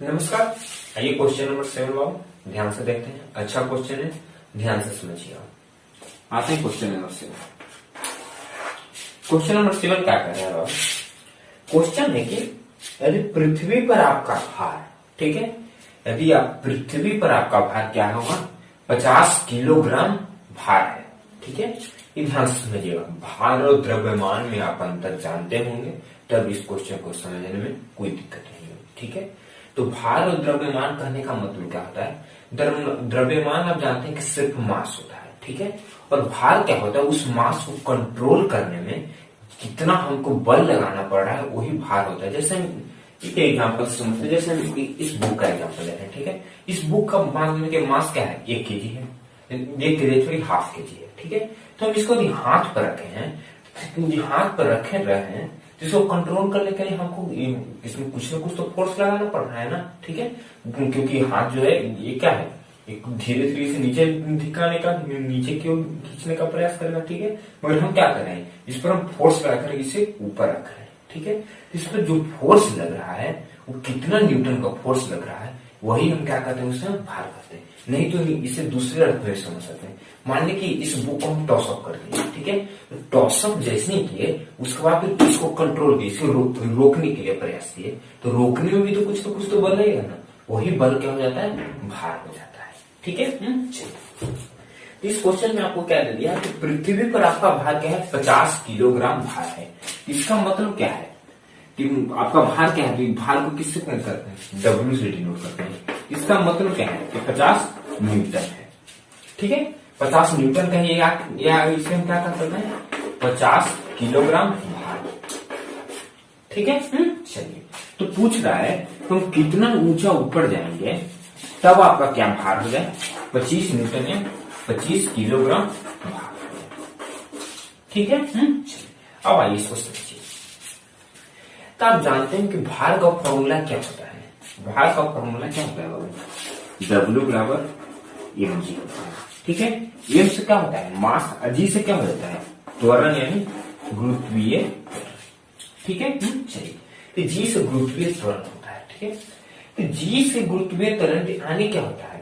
नमस्कार। आइए question number 7 बाबू ध्यान से देखते हैं। अच्छा क्वेश्चन है, ध्यान से समझिए। आते हैं क्वेश्चन नंबर 7। क्वेश्चन नंबर 7 क्या कर रहा है बाबू? क्वेश्चन है कि यदि पृथ्वी पर आपका भार, ठीक है, यदि आप पृथ्वी पर आपका भार क्या होगा, 50 किलोग्राम भार है, ठीक है। ये ध्यान से समझिएगा। भार और द्रव्यमान में आप अंतर जानते होंगे, तब इस क्वेश्चन को समझने में कोई दिक्कत नहीं होगी, ठीक है। तो भार और द्रव्यमान कहने का मतलब क्या होता है? द्रव्यमान आप जानते हैं कि सिर्फ मास होता है, ठीक है। और भार क्या होता है? उस मास को कंट्रोल करने में कितना हमको बल लगाना पड़ रहा है, वही भार होता है। जैसे एक एग्जाम्पल समझते हैं, जैसे हम इस बुक का एग्जाम्पल लेते हैं, ठीक है। इस बुक का मान के मास क्या है? 1 kg है, 1 kg थोड़ी ½ kg है, ठीक है। तो हम इसको हाथ पर रखे हैं, हाथ पर रखे रहे हैं, तो इसको कंट्रोल करने के लिए हमको इसमें कुछ ना कुछ तो फोर्स लगाना पड़ रहा है ना, ठीक है। क्योंकि हाथ जो है ये क्या है, एक धीरे धीरे से नीचे धिकाने का, नीचे की ओर खींचने का प्रयास करेगा, ठीक है। मगर हम क्या कर रहे हैं, इस पर हम फोर्स लगाकर इसे ऊपर रख रहे हैं, ठीक है। इस पर जो फोर्स लग रहा है वो कितना न्यूटन का फोर्स लग रहा है, वही हम क्या करते हैं, उसे भार करते हैं। नहीं तो इसे दूसरे अर्थ में समझ सकते हैं। मान ली कि इस बुक को हम टॉसअप कर दिए, ठीक है। टॉसअप जैसे ही किए, उसके बाद फिर इसको कंट्रोल किए, इसको रोकने के लिए प्रयास किए, तो रोकने में भी तो कुछ तो बल लगेगा ना, वही बल क्या हो जाता है, भार हो जाता है, ठीक है। चलिए, इस क्वेश्चन में आपको क्या दे दिया कि पृथ्वी पर आपका भार क्या है, 50 किलोग्राम भार है। इसका मतलब क्या है कि आपका भार क्या है, भार को किससे करते हैं, W से डिनोट करते हैं। इसका मतलब क्या है कि 50 न्यूटन है, ठीक है। 50 न्यूटन कहिए या इसे हम क्या कर सकते हैं, 50 किलोग्राम भार, ठीक है। चलिए, तो पूछ रहा है तुम कितना ऊंचा ऊपर जाएंगे तब आपका क्या भार हो जाए, 25 न्यूटन या 25 किलोग्राम भार, ठीक है। अब आइए इसको समझिए। तो आप जानते हैं कि भार का फॉर्मूला क्या होता है? भार का फॉर्मूला क्या होता है बाबू? W बराबर mg होता है, ठीक है। m से क्या होता है, मास। g से क्या हो जाता है, त्वरण यानी गुरुत्वीय, ठीक है। चलिए, तो g से गुरुत्वीय त्वरण होता है, ठीक है। तो g से गुरुत्वीय त्वरण आने क्या होता है,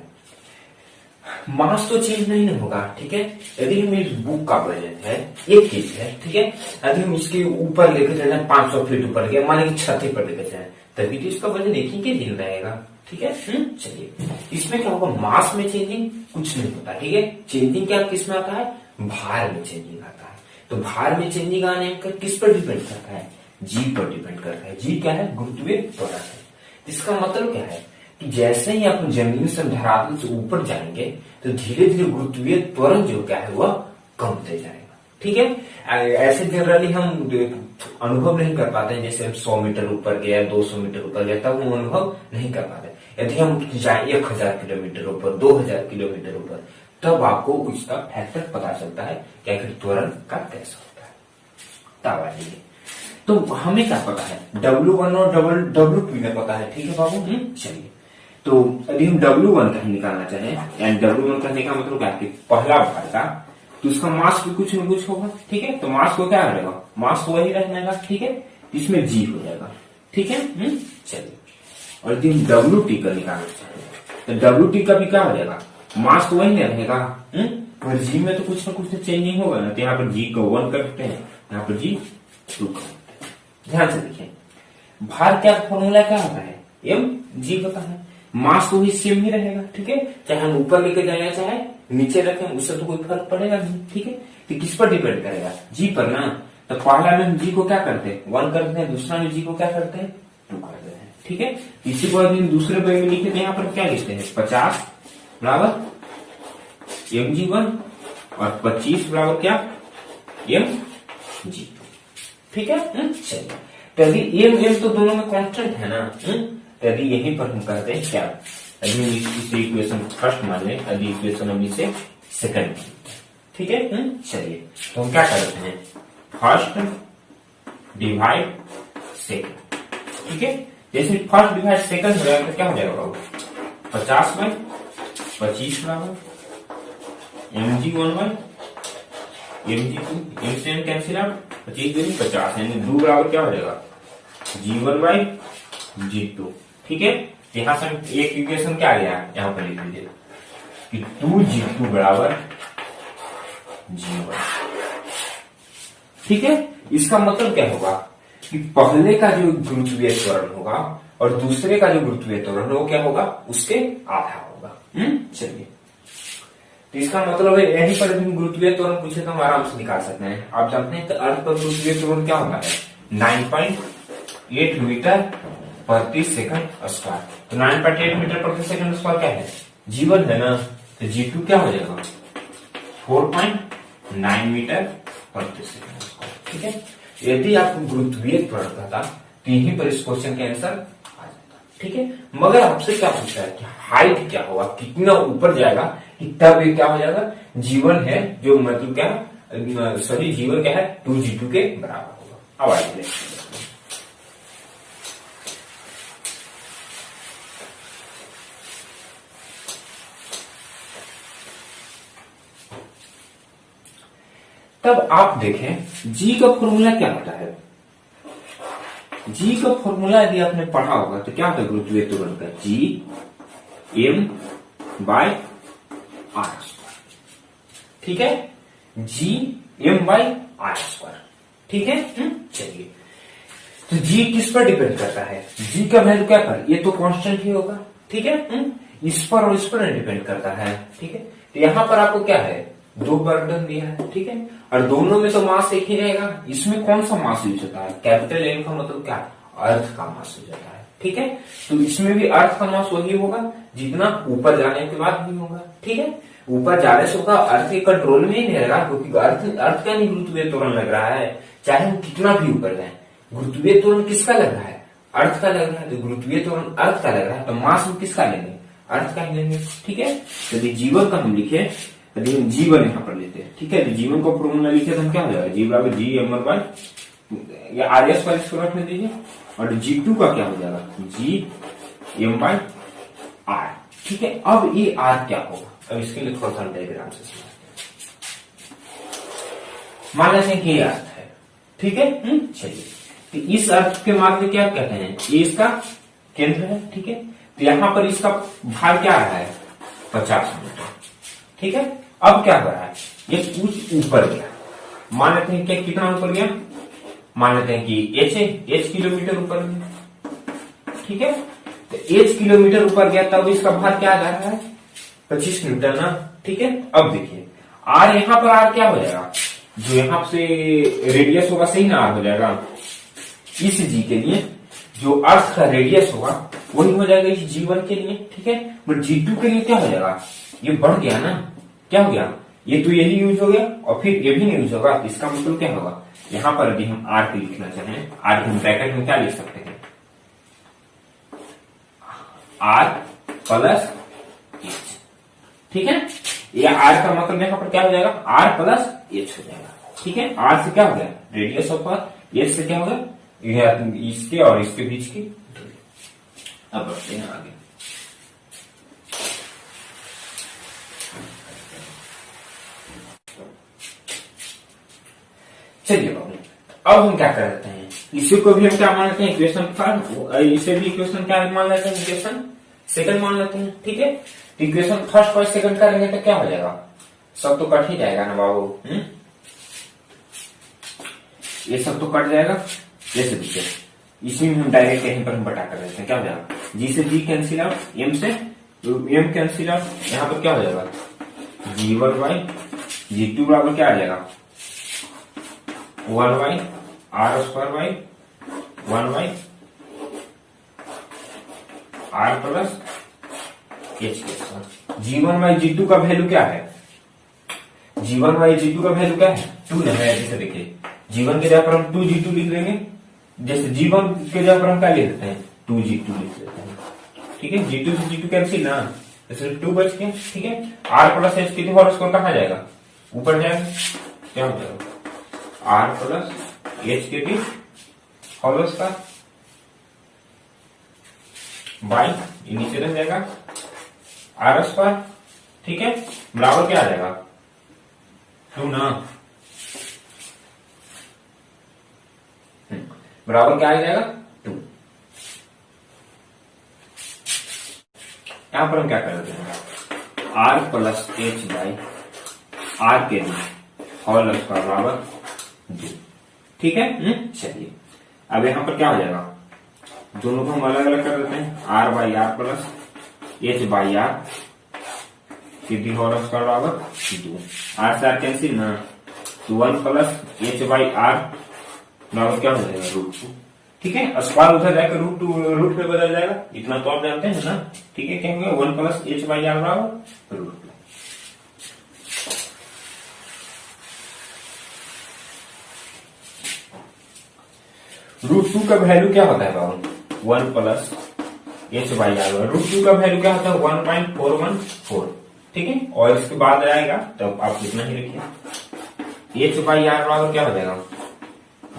मास तो चेंज नहीं ना होगा, ठीक है। यदि हम इस बुक का वजन है 1 kg है, ठीक है। यदि हम इसके ऊपर लेकर चले 500 फीट ऊपर गया, माने कि छत पर लेकर जाए, तभी तो इसका वजन 1 ही kg रहेगा, ठीक है। चलिए, इसमें क्या होगा, मास में चेंजिंग कुछ नहीं होता, ठीक है। चेंजिंग क्या किस में आता है, भार में चेंजिंग आता है। तो भार में चेंजिंग आने का किस पर डिपेंड करता है, जी पर डिपेंड करता है। जी क्या है, गुरुत्वीय त्वरण है। इसका मतलब क्या है कि जैसे ही आप जमीन से धरातल से ऊपर जाएंगे तो धीरे धीरे गुरुत्वीय त्वरण जो क्या है वह कम होते जाएगा, ठीक है। ऐसे जनरली हम अनुभव नहीं कर पाते हैं, जैसे हम 100 मीटर ऊपर गया, 200 मीटर ऊपर गया, तब हम अनुभव नहीं कर पाते। यदि हम जाए 1000 किलोमीटर ऊपर, 2000 किलोमीटर ऊपर, तब आपको इसका फैक्टर पता चलता है कि आखिर त्वरण का कैसा होता है। तब आइए, तो हमें क्या पता है, W1 और W2 में पता है, ठीक है बाबू। चलिए, तो यदि हम W1 कहीं निकालना चाहें, यानी W1 कहने का मतलब क्या है, पहला भार का, तो उसका मास भी कुछ न कुछ होगा, ठीक है। तो मास को क्या रहेगा, मास को वही रहेगा, ठीक है। इसमें G हो जाएगा, ठीक है। चलिए, और यदि हम WT का निकालना चाहें तो WT का भी क्या हो जाएगा, मास तो वही रहेगा, पर G में तो कुछ न कुछ तो चेंजिंग होगा ना। तो यहाँ पर G को 1 करते हैं, यहाँ पर G 2 करते हैं। ध्यान से देखिए, भार क्या फॉर्मूला क्या होता है, mg होता है। मास तो ही सेम ही रहेगा, ठीक है। चाहे हम ऊपर लेके जाए चाहे नीचे रखें, उससे तो कोई फर्क पड़ेगा नहीं, ठीक है। तो किस पर डिपेंड करेगा, जी पर ना। तो पहला में हम जी को क्या करते हैं, 1 करते हैं, दूसरा में जी को क्या करते हैं, 2 करते हैं, ठीक है। इसी को हम दूसरे पे में लिखते हैं, यहाँ पर क्या लिखते हैं, 50 बराबर mg1 और 25 बराबर क्या, mg2, ठीक है। चलिए, तभी m तो दोनों में कांस्टेंट है ना, तभी यहीं पर हम कहते हैं क्या, अभी इसे इक्वेशन फर्स्ट मान लें, अभी इक्वेशन हम इसे सेकंड, ठीक है। चलिए, तो हम क्या करते हैं, फर्स्ट डिवाइड सेकंड, ठीक है। जैसे फर्स्ट डिवाइड सेकंड हो जाएगा तो क्या हो जाएगा, 50 बाई 25 बराबर mg1 बाई mg2, m से m कैंसिल आउट, 25 50, यानी 2 बराबर क्या हो जाएगा, g1 बाई g2, ठीक है। तो यहां से एक इक्वेशन क्या आ गया, यहां पर लिख लीजिए कि 2G2 बराबर G1। ठीक है, इसका मतलब क्या होगा कि पहले का जो गुरुत्वीय त्वरण होगा और दूसरे का जो गुरुत्वीय त्वरण वो क्या होगा, उसके आधा होगा। चलिए, तो इसका मतलब है यहीं पर गुरुत्वीय त्वरण पूछे तो हम आराम से निकाल सकते हैं। आप जानते हैं कि अर्थ पर गुरुत्वीय त्वरण क्या होता है, 9.8 मीटर प्रति सेकंड स्क्वायर। तो 9.8 मीटर प्रति सेकंड स्क्वायर क्या है, जीवन है ना, तो G2 क्या हो जाएगा 4.9 मीटर प्रति सेकंड स्क्वायर। ठीक है, यदि आपको गुरुत्वीय त्वरण कहता तो यहीं पर इस क्वेश्चन के आंसर आ जाता। ठीक है, मगर आपसे क्या पूछा है कि हाइट क्या होगा, कितना ऊपर जाएगा कि तब ये क्या हो जाएगा, जीवन है जो मतलब क्या, सॉरी जीवन क्या है 2G2 के बराबर होगा। अब आइए तब आप देखें जी का फॉर्मूला क्या होता है। जी का फॉर्मूला यदि आपने पढ़ा होगा तो क्या होता है गुरुत्वीय त्वरण का, G m by r square. ठीक है, G m by r square. ठीक है, चलिए, तो G किस पर डिपेंड करता है, G का वैल्यू क्या पर, ये तो कांस्टेंट ही होगा। ठीक है, इस पर और इस पर डिपेंड करता है। ठीक है, तो यहां पर आपको क्या है, दो बर्डन दिया है। ठीक है, और दोनों में तो मास एक ही रहेगा। इसमें कौन सा मास यूज होता है, कैपिटल एम का मतलब क्या, अर्थ का मास यूज होता है। ठीक है, तो इसमें भी अर्थ का मास वही होगा जितना ऊपर जाने के बाद भी होगा। ठीक है, ऊपर जाने से होगा, अर्थ के कंट्रोल में ही नहीं रहेगा, क्योंकि अर्थ का नहीं गुरुत्वीय त्वरण लग रहा है, चाहे हम कितना भी ऊपर जाए। गुरुत्वीय त्वरण किसका लग रहा है, अर्थ का लग रहा है, तो गुरुत्वीय त्वरण अर्थ का लग रहा है, तो मास हम किसका लेंगे, अर्थ का ही लेंगे। ठीक है, यदि जीवन का हम लिखे, जीवन यहां पर लेते हैं। ठीक है, तो जीवन को फॉर्मूला लिखे तो हम क्या हो जाएगा, जी बराबर जी एम बाय या आर एस वाले इसको रख दीजिए, और G2 का क्या हो जाएगा, जी एम बाय आर। ठीक है, अब ये आर क्या होगा, अब इसके लिए थोड़ा सा डायग्राम से समझते हैं। मान लेते हैं कि ये अर्थ है। ठीक है, चलिए, तो इस अर्थ के माध्य क्या कहते हैं, ये इसका केंद्र है। ठीक है, तो यहां पर इसका भार क्या आ रहा है, 50 मीटर। ठीक है, अब क्या हो रहा है, ये कुछ ऊपर गया, मान लेते हैं कि कितना ऊपर गया, मान लेते हैं कि h किलोमीटर ऊपर गया। ठीक है, तो h किलोमीटर ऊपर गया, तब इसका भार क्या आ जा रहा है, 25 न्यूटन ना। ठीक है, अब देखिए r, यहां पर r क्या हो जाएगा, जो यहां से रेडियस होगा सही ना, r हो जाएगा इस g के लिए, जो अर्थ का रेडियस होगा वही हो जाएगा इस G1 के लिए। ठीक है, बट G2 के लिए क्या हो जाएगा, ये बढ़ गया ना, क्या हो गया, ये तो यही यूज हो गया और फिर ये भी नहीं यूज होगा। इसका मतलब क्या होगा, यहां पर यदि हम आर को लिखना चाहें, आर के ब्रैकेट में क्या लिख सकते हैं, आर प्लस एच। ठीक है, ये आर का मतलब यहां पर क्या हो जाएगा, आर प्लस एच हो जाएगा। ठीक है, आर से क्या हो गया, रेडियस ऑफ अर्थ, एच से क्या होगा, इसके और इसके बीच की दूरी। अब बढ़ते हैं आगे। चलिए बाबू, अब हम क्या कर लेते हैं, इसी को भी हम क्या मान लेते हैं, इक्वेशन फर्स्ट, इसे भी इक्वेशन क्या मान लेते हैं, इक्वेशन सेकंड मान लेते हैं। ठीक है, तो इक्वेशन फर्स्ट और सेकंड करेंगे तो क्या हो जाएगा, सब तो कट ही जाएगा ना बाबू। ये सब तो कट जाएगा, जैसे देखिए इसी में हम डायरेक्ट यहीं पर हम बटा कर देते हैं, क्या हो जाएगा, जी से जी कैंसिल आउट, एम से एम कैंसिल आउट, यहाँ पर क्या हो जाएगा, G1 बाई G2 बराबर क्या आ जाएगा, 1 by R square by 1 by R plus H के साथ। G1 बाई G2 का वैल्यू क्या है, G1 बाई G2 का वैल्यू क्या है, 2 है। जैसे देखिए G1 के जगह पर हम 2G2 लिख देंगे, जैसे G1 के जगह पर हम क्या लिख देते हैं, 2G2 लिख देते हैं। ठीक है, G2 से G2 कैंसिल ना, जैसे 2 बच गया। ठीक है, आर प्लस एच के होल स्क्वायर कहाँ जाएगा, ऊपर जाएगा, क्या हो जाएगा, आर प्लस एच के भी होल स्क्वायर बाई नीचे रह जाएगा आर स्क्वायर। ठीक है, बराबर क्या आ जाएगा, 2 ना, बराबर क्या आ जाएगा, 2। यहाँ पर हम क्या कर देते हैं, R plus H by R के जी होल स्क्वायर बराबर 2। ठीक है, चलिए अब यहाँ पर क्या हो जाएगा, दोनों को हम अलग अलग कर देते हैं, R by R plus H by R के डी होल स्क्वायर बराबर 2। आर से आर कैंसिल ना, तो 1 प्लस एच बाई आर बराबर क्या हो जाएगा, √2। ठीक है, स्क्वायर उधर जाकर रूट में बदल जाएगा, इतना तो आप जानते हैं ना। ठीक है, क्या होगा, 1 प्लस एच बाई आर बराबर √2। √2 का वैल्यू क्या होता है बाबू, 1 प्लस एच बाई आर। √2 का वैल्यू क्या होता है, 1.414। ठीक है, और इसके बाद आएगा तब आप इतना ही रखिए, एच बाई आर बराबर क्या हो जाएगा,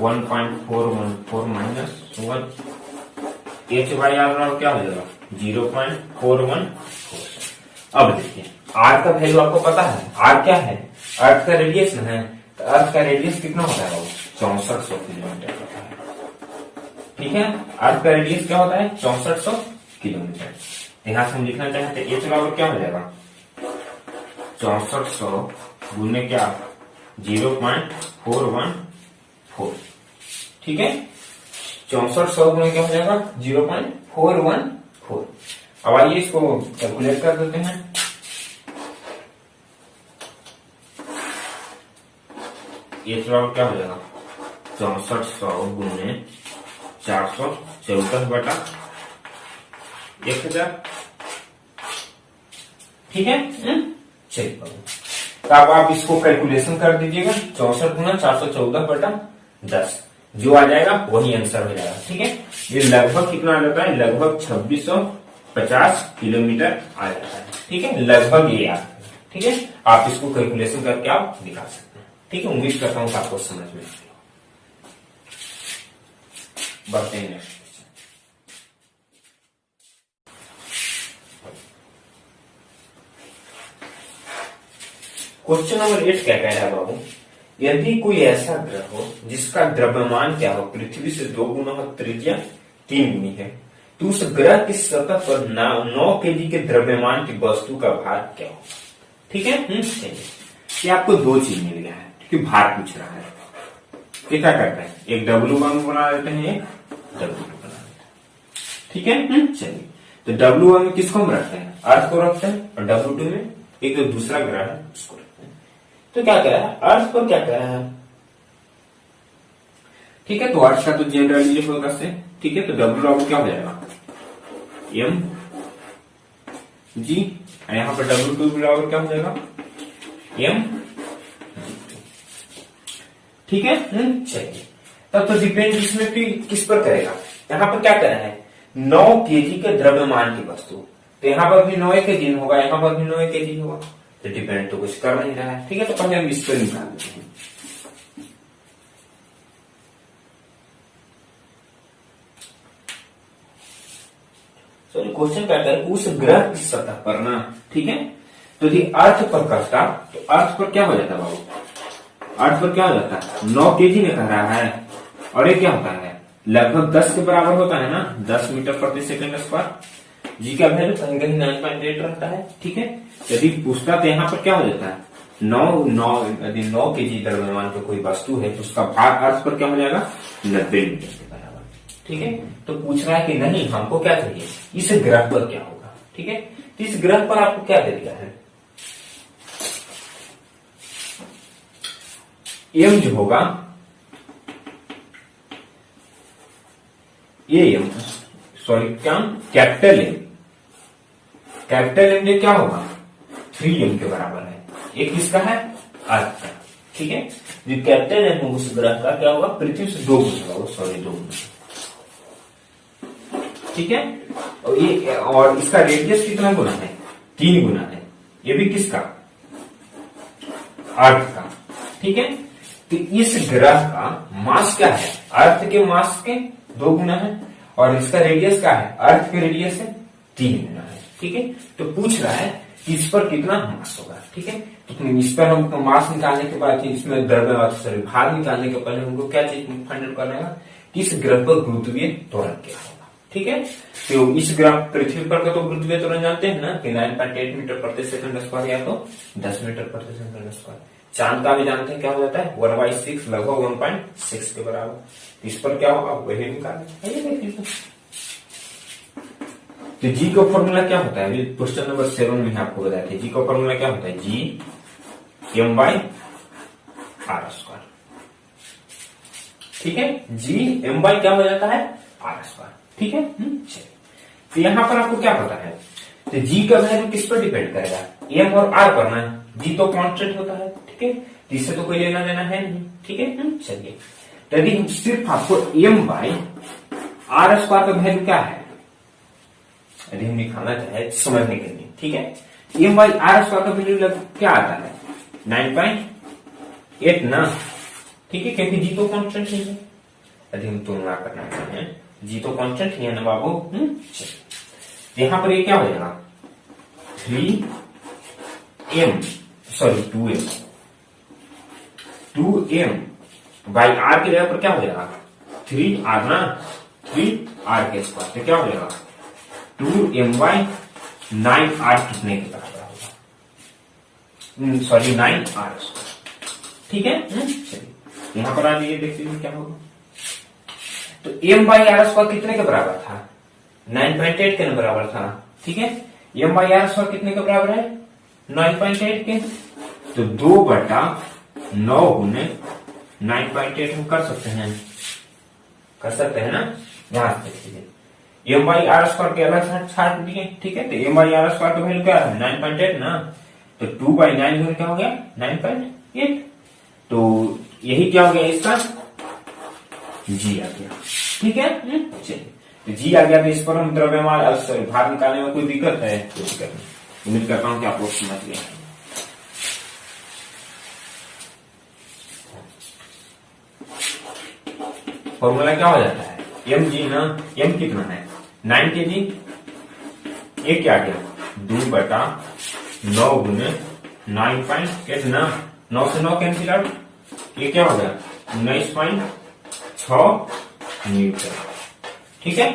1.414 माइनस 1, एच बाई आर बराबर क्या हो जाएगा, 0.414। अब देखिए आर का वैल्यू आपको पता है, आर क्या है, अर्थ का रेडियस है, तो अर्थ का रेडियस कितना होता है, 6400 किलोमीटर होता है। ठीक है, अर्थ का रेडियस क्या होता है, 6400 किलोमीटर। यहां से हम लिखना चाहते हैं एच बराबर क्या हो जाएगा, 6400 गुने क्या, 0.414। ठीक है, 6400 गुने क्या हो जाएगा, 0.414। अब आइए इसको कैलकुलेट कर देते हैं। एच बराबर क्या हो जाएगा, 6400 गुने 414 बटा 1000। ठीक है, चलिए तो अब आप इसको कैलकुलेशन कर दीजिएगा, 64 गुना 414 बटा 10, जो आ जाएगा वही आंसर हो जाएगा। ठीक है, ये लगभग कितना आ जाता है, लगभग 2650 किलोमीटर आ जाता है। ठीक है, लगभग ये आता है। ठीक है, आप इसको कैलकुलेशन करके आप दिखा सकते हैं। ठीक है, उम्मीद करता हूँ आपको समझ में। बढ़ते हैं नेक्स्ट क्वेश्चन नंबर 8 क्या कह रहा है बाबू, यदि कोई ऐसा ग्रह हो जिसका द्रव्यमान क्या हो, पृथ्वी से 2 गुना हो, त्रिज्या 3 गुनी है, तो उस ग्रह की सतह पर 9 केजी के द्रव्यमान की वस्तु का भार क्या हो। ठीक है, ये आपको दो चीज मिल गया है, क्योंकि भार पूछ रहा है। क्या करते हैं, एक W1 बना देते हैं, एक W2 बना देते हैं। ठीक है, चलिए तो W1 में किसको हम रखते हैं, अर्थ को रखते हैं, और W2 में एक जो दूसरा ग्रह है उसको रखते हैं। तो क्या कह रहा है, अर्थ पर क्या कह रहा है। ठीक है, तो अर्थ का तो जनरल ये होगा से। ठीक है, तो W बराबर क्या हो जाएगा, m g, यहां पर W2 बराबर क्या हो जाएगा, m। ठीक है, चलिए तब तो डिपेंड इसमें किस पर करेगा। यहाँ पर क्या कर रहा है, 9 केजी के द्रव्यमान की वस्तु, तो यहाँ पर भी 9 केजी होगा, यहाँ पर भी 9 केजी होगा, तो डिपेंड तो कुछ कर नहीं रहा है। ठीक है, तो पहले हम इस पर निकाल देते हैं। सॉरी, क्वेश्चन क्या है, उस ग्रह की सतह पर ना। ठीक है, तो यदि अर्थ पर करता तो अर्थ पर क्या हो जाता बाबू, अर्थ पर क्या हो जाता है, 9 केजी में कह रहा है, और ये क्या होता है, लगभग 10 के बराबर होता है ना, 10 मीटर प्रति सेकंड स्क्वायर। जी का वैल्यू कहीं कहीं 9.8 रहता है। ठीक है, यदि पूछता तो यहाँ पर क्या हो जाता है, 9 केजी द्रव्यमान की कोई वस्तु है तो उसका भार अर्थ पर क्या हो जाएगा, 90 मीटर के बराबर। ठीक है, तो पूछ रहा है कि नहीं हमको क्या चाहिए, इस ग्रह पर क्या होगा। ठीक है, तो इस ग्रह पर आपको क्या दे दिया है, एम जो होगा, ये एम, सॉरी क्या, कैपिटल एम, कैपिटल एम ये क्या होगा, 3m के बराबर है। एक किसका है, अर्थ का। ठीक है, जो कैपिटल एम उस ग्रह का क्या होगा, पृथ्वी से 2 गुना होगा, सॉरी 2 गुना। ठीक है, और ये और इसका रेडियस कितना गुना है, 3 गुना है। ये भी किसका, अर्थ का। ठीक है, तो इस ग्रह का मास क्या है, अर्थ के मास के 2 गुना है, और इसका रेडियस क्या है, अर्थ के रेडियस से 3 गुना है। ठीक है, तो पूछ रहा है कि इस पर कितना मास होगा। ठीक है, तो इस पर हमको मास निकालने के बाद इसमें द्रव्यमान भार निकालने के पहले हमको क्या चीज फाइंड आउट करना है कि इस ग्रह पर गुरुत्वीय त्वरण क्या होगा। ठीक ठीक है। तो इस ग्राफ पृथ्वी पर का तो गुरुत्वीय त्वरण जानते हैं ना कि 9.8 मीटर प्रति सेकंड स्क्वायर या तो 10 मीटर प्रति सेकंड स्क्वायर। चांद का भी जानते हैं क्या हो जाता है 1/6 लगभग 1.6 के बराबर। इस पर क्या होगा वही निकालें। तो जी का फॉर्मूला क्या होता है, क्वेश्चन नंबर 7 में आपको बताया था जी का फॉर्मूला क्या होता है, जी m/r²। ठीक है, जी m बाई क्या हो जाता है r²। ठीक है, चलिए तो यहां पर आपको क्या पता है, तो जी का वैल्यू किस पर डिपेंड करेगा, m और r पर ना। जी तो कांस्टेंट होता है, ठीक है, इससे तो कोई लेना देना है नहीं। ठीक है, चलिए तो यदि हम सिर्फ आपको m/r² का वैल्यू क्या है यदि हम निकालना चाहे समझने के लिए, ठीक है, m/r² का वैल्यू क्या आता है 9.8 ना। ठीक है, क्योंकि जी तो कांस्टेंट ही है। यदि हम तुलना करना चाहें जी तो कांस्टेंट ही है ना बाबू। चलिए यहां पर ये क्या हो जाएगा 2m बाई r की जगह पर क्या हो जाएगा 3r ना, 3r के स्क्वायर तो क्या हो जाएगा 2m/9r कितने के बराबर होगा, सॉरी 9r²। ठीक है, चलिए यहां पर आ जाइए देखते हैं क्या होगा। तो m/r² कितने के बराबर था 9.8 के बराबर था। ठीक है, m/r² कितने के बराबर है 9.8 के, तो 2/9 गुने 9.8 हम कर सकते हैं ना। यहां से देखिए m/r² के अलग से छाट दिए। ठीक है, तो m/r² का वैल्यू क्या है 9.8 ना, तो 2/9 गुने क्या हो गया 9.8, तो यही क्या हो गया इसका जी आ गया। ठीक है, चलिए तो जी आ गया, तो इस पर हम द्रव्यमान भार निकालने में कोई दिक्कत है, कोई दिक्कत नहीं। उम्मीद करता हूं कि आप लोग समझ गए। फॉर्मूला क्या हो जाता है एम जी ना, एम कितना है 9 kg, ये क्या गया 2/9 गुने 9.8 ना, 9 से 9 कैंसिल आउट, ये क्या हो गया 19.6 न्यूटन। ठीक है,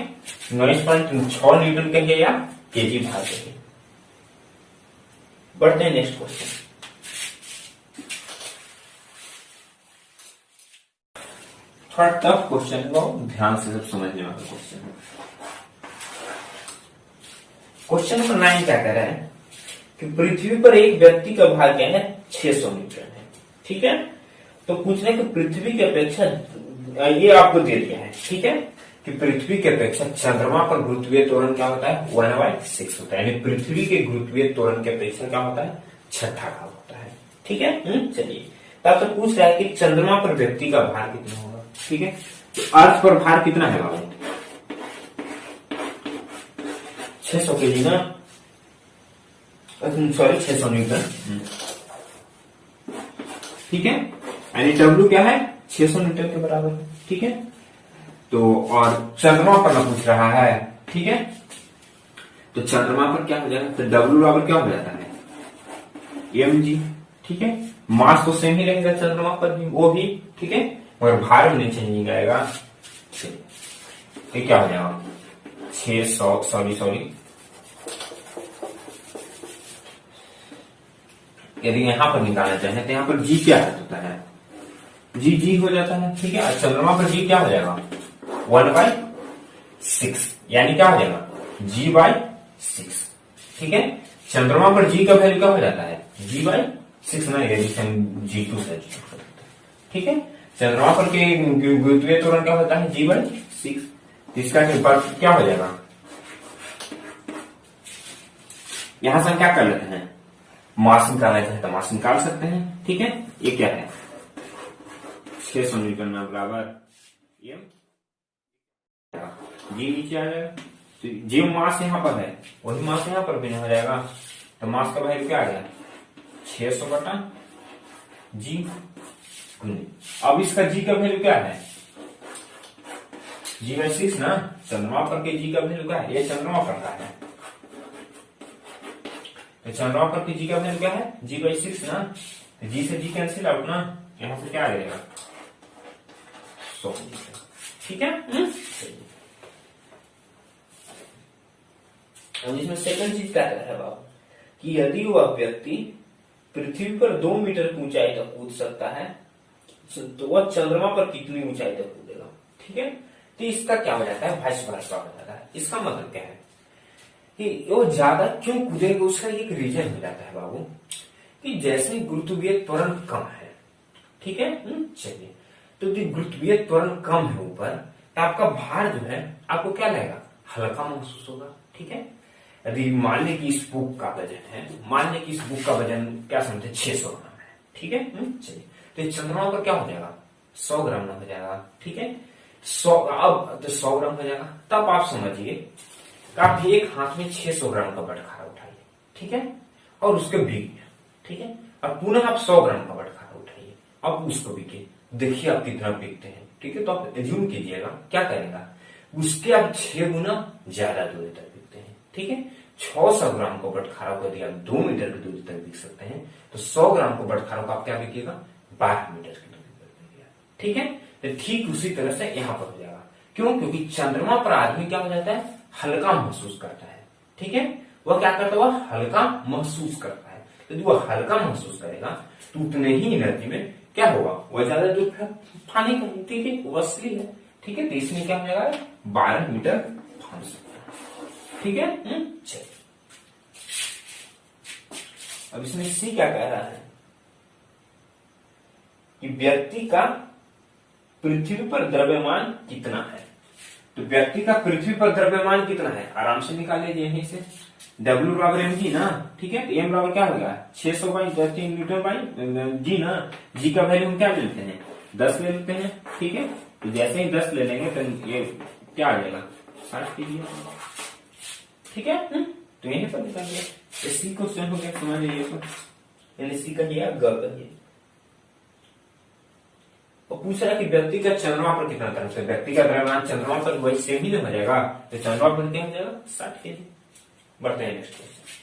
19.6 न्यूटन कहिए या केजी भार कहिए। बढ़ते हैं नेक्स्ट क्वेश्चन। थोड़ा टफ क्वेश्चन है, ध्यान से सब समझने वाला क्वेश्चन है। क्वेश्चन नंबर 9 क्या कह रहा है कि पृथ्वी पर एक व्यक्ति का भार क्या है 600 न्यूटन है। ठीक है, तो पूछ रहे कि पृथ्वी की अपेक्षा, ये आपको दे दिया है, ठीक है, कि पृथ्वी की अपेक्षा चंद्रमा पर गुरुत्वीय त्वरण क्या होता है 1/6 होता है, यानी पृथ्वी के गुरुत्वीय त्वरण की अपेक्षा क्या होता है छठा भाग होता है। ठीक है, चलिए तो आपसे पूछ रहा है कि चंद्रमा पर व्यक्ति का भार कितना होगा। ठीक है, तो अर्थ पर भार कितना है बाबू 600 kg ना, सॉरी 600 न्यूटन। ठीक है, यानी डब्ल्यू क्या है 600 न्यूटन के बराबर है। ठीक है, तो और चंद्रमा पर ना पूछ रहा है। ठीक है, तो चंद्रमा पर क्या हो जाएगा, तो डब्ल्यू बराबर क्या हो जाता है mg। ठीक है, मास तो सेम ही रहेगा चंद्रमा पर भी, वो भी। ठीक है, और भार में चेंजिंग आएगा, तो क्या हो जाएगा 600, सॉरी यदि यहां पर निकालना चाहें तो यहां पर जी क्या होता है, जी हो जाता है। ठीक है, चंद्रमा पर जी क्या हो जाएगा 1/6, यानी क्या हो जाएगा g/6। ठीक है, चंद्रमा पर जी का वैल्यू क्या हो जाता है g/6 ना, यदि हम g2 से। ठीक है, चंद्रमा पर के गुरुत्वीय त्वरण क्या होता है g/6, इसका क्या हो जाएगा, यहां से हम क्या कर लेते हैं मास निकालना चाहते हैं तो मास निकाल सकते हैं। ठीक है, ये क्या है 600 न्यूटन में बराबर एम जी नीचे आ जाएगा, तो जो मास यहाँ पर है वही मास यहाँ पर भी हो जाएगा, तो मास का वैल्यू क्या आ गया 600/g। अब इसका जी का वैल्यू क्या है g/6 ना, चंद्रमा पर के जी का वैल्यू क्या है, ये चंद्रमा पर का है, तो चंद्रमा पर के जी का वैल्यू क्या है g/6 ना, तो जी से जी कैंसिल आउट ना, यहां से क्या आ जाएगा 100 मीटर। ठीक है, और इसमें सेकंड चीज क्या कह रहा है बाबू कि यदि वह व्यक्ति पृथ्वी पर 2 मीटर की ऊंचाई तक कूद सकता है तो वह चंद्रमा पर कितनी ऊंचाई तक कूदेगा। ठीक है, तो इसका क्या हो जाता है, भाष्य वर्षा हो जाता है। इसका मतलब क्या है कि वो ज्यादा क्यों कूदेगा, उसका एक रीजन हो जाता है बाबू कि जैसे गुरुत्वीय त्वरण कम है, ठीक है, चलिए, तो गुरुत्वीय त्वरण कम है ऊपर, तो आपका भार जो है आपको क्या लगेगा, हल्का महसूस होगा। ठीक है, यदि मान लें कि इस बुक का वजन है, मान लें कि इस बुक का वजन क्या समझे 600 ग्राम है। ठीक है, चलिए, तो चंद्रमा पर क्या हो जाएगा 100 ग्राम हो जाएगा। ठीक है, 100 अब तो 100 ग्राम हो जाएगा। तब आप समझिए आप एक हाथ में 600 ग्राम का बटखारा उठाइए, ठीक है, और उसके बिके, ठीक है, और पुनः आप 100 ग्राम का बटखारा उठाइए, अब उसको बिके, देखिए आप कितना बिकते हैं। ठीक है, तो आप एज्यूम कीजिएगा क्या करेगा, उसके आप 6 गुना ज्यादा दूरी तक बिकते हैं। ठीक है, 600 ग्राम को बटखारा को यदि आप 2 मीटर की दूरी तक बिक सकते हैं, तो 100 ग्राम को बटखारा को आप क्या बिकेगा, 12 मीटर की दूरी पर बिकेगा। ठीक है, तो ठीक उसी तरह से यहां पर हो जाएगा। क्यों, क्योंकि चंद्रमा पर आदमी क्या हो जाता है, हल्का महसूस करता है। ठीक है, वह क्या करता है, वह हल्का महसूस करता है। यदि वह हल्का महसूस करेगा तो उतने ही एनर्जी में क्या होगा, वह ज्यादा दूर फानी का। ठीक है, वो असली है। ठीक है, तो इसमें क्या हो जाएगा, 12 मीटर फान सकता है। ठीक है, चलिए, अब इसमें सी क्या कह रहा है कि व्यक्ति का पृथ्वी पर द्रव्यमान कितना है। तो व्यक्ति का पृथ्वी पर द्रव्यमान कितना है, आराम से निकाल लीजिए यहीं से, W बराबर mg ना। ठीक है, तो m बराबर क्या होगा 600 बाई 10 न्यूटन बाई जी ना। जी का वैल्यू हम क्या लेते हैं 10 ले लेते हैं। ठीक है, तो जैसे ही 10 ले लेंगे तो ये क्या आ जाएगा 60 kg। ठीक है, तो यहीं पर निकाल लिया। इसी क्वेश्चन को क्या समझ लीजिए, यानी सी का दिया ग का दिया। और पूछ रहा है कि व्यक्ति का चंद्रमा पर कितना तरफ से, व्यक्ति का द्रव्यमान चंद्रमा पर वही सेम ही हो जाएगा, तो चंद्रमा पर क्या हो जाएगा 60 kg। बढ़ते हैं नेक्स्ट क्वेश्चन।